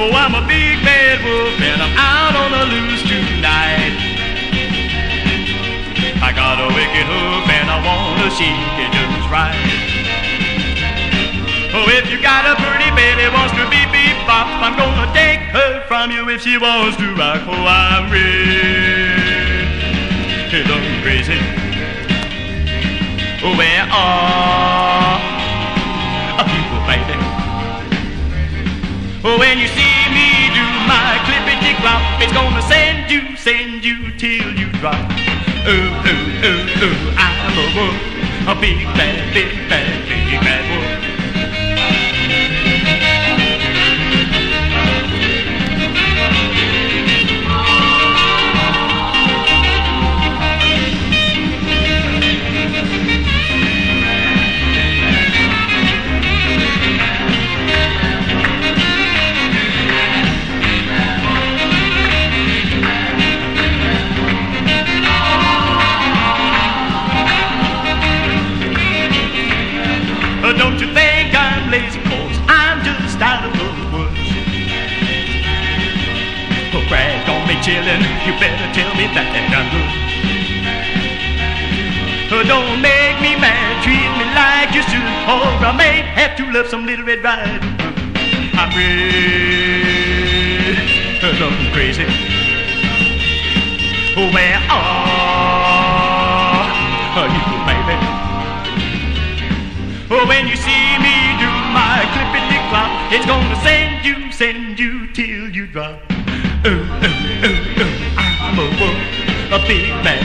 Oh, I'm a big bad wolf and I'm out on the loose tonight. I got a wicked hoof and I wanna shake it just right. Oh, if you got a pretty baby wants to beep beep bop, I'm gonna take her from you if she wants to rock. Oh, I'm red, I'm crazy. Oh, where are people, baby? Oh, when you see me do my clippity clop, it's gonna send you till you drop. Oh, oh, oh, oh, I'm a wolf, a big bad wolf. Don't you think I'm lazy, 'cause I'm just out of the woods. Oh, brag on me chillin', you better tell me that I'm good. Oh, don't make me mad, treat me like you should, or I may have to love some little Red Riding Hood. I'm red, I'm crazy. Oh, where are you, baby? Oh, when you see me do my clippity clop, it's gonna send you till you drop. Oh, oh, oh, oh, I'm a wolf, a big bad